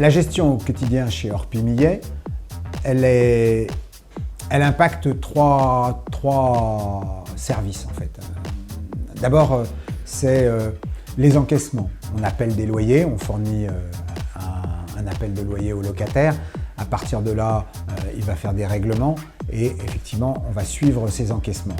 La gestion au quotidien chez Orpimillet, elle impacte trois services en fait. D'abord, c'est les encaissements. On appelle des loyers, on fournit un appel de loyer au locataire. À partir de là, il va faire des règlements et effectivement, on va suivre ces encaissements.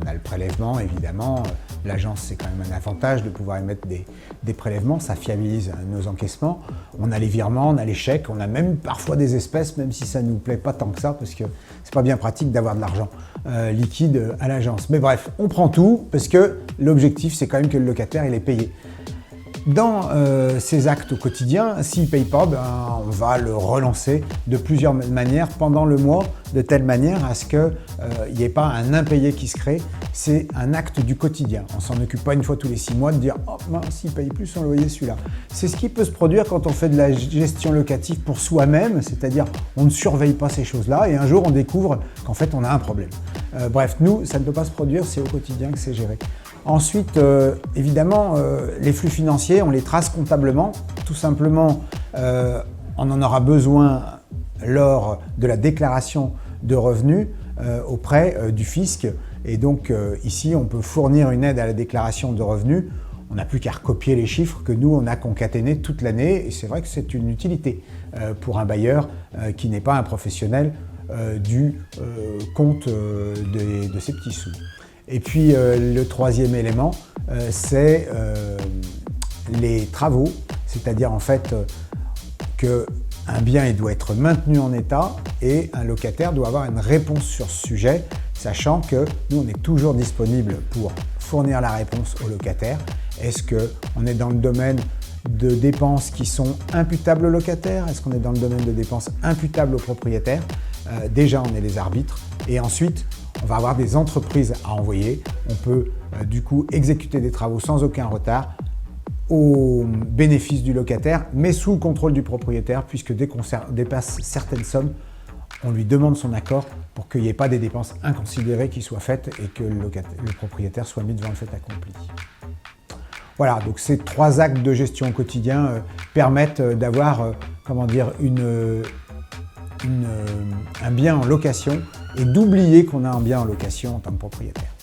On a le prélèvement, évidemment. L'agence, c'est quand même un avantage de pouvoir émettre des prélèvements. Ça fiabilise nos encaissements. On a les virements, on a les chèques, on a même parfois des espèces, même si ça ne nous plaît pas tant que ça, parce que c'est pas bien pratique d'avoir de l'argent liquide à l'agence. Mais bref, on prend tout, parce que l'objectif, c'est quand même que le locataire, il est payé. Dans ces actes au quotidien, s'il ne paye pas, on va le relancer de plusieurs manières pendant le mois, de telle manière à ce qu'il n'y ait pas un impayé qui se crée. C'est un acte du quotidien. On ne s'en occupe pas une fois tous les 6 mois de dire « Oh mince, il ne paye plus son loyer celui-là ». C'est ce qui peut se produire quand on fait de la gestion locative pour soi-même, c'est-à-dire on ne surveille pas ces choses-là et un jour on découvre qu'en fait on a un problème. Bref, nous, ça ne peut pas se produire, c'est au quotidien que c'est géré. Ensuite, évidemment, les flux financiers, on les trace comptablement. Tout simplement, on en aura besoin lors de la déclaration de revenus auprès du fisc. Et donc, ici, on peut fournir une aide à la déclaration de revenus. On n'a plus qu'à recopier les chiffres que nous, on a concaténés toute l'année. Et c'est vrai que c'est une utilité pour un bailleur qui n'est pas un professionnel du compte de ses petits sous. Et puis le troisième élément, c'est les travaux, c'est-à-dire en fait qu'un bien il doit être maintenu en état et un locataire doit avoir une réponse sur ce sujet, sachant que nous on est toujours disponible pour fournir la réponse au locataire. Est-ce qu'on est dans le domaine de dépenses qui sont imputables au locataire? Est-ce qu'on est dans le domaine de dépenses imputables au propriétaire? Déjà on est les arbitres et ensuite on va avoir des entreprises à envoyer. On peut du coup exécuter des travaux sans aucun retard au bénéfice du locataire, mais sous le contrôle du propriétaire, puisque dès qu'on dépasse certaines sommes, on lui demande son accord pour qu'il n'y ait pas des dépenses inconsidérées qui soient faites et que le propriétaire soit mis devant le fait accompli. Voilà, donc ces 3 actes de gestion au quotidien permettent d'avoir, un bien en location et d'oublier qu'on a un bien en location en tant que propriétaire.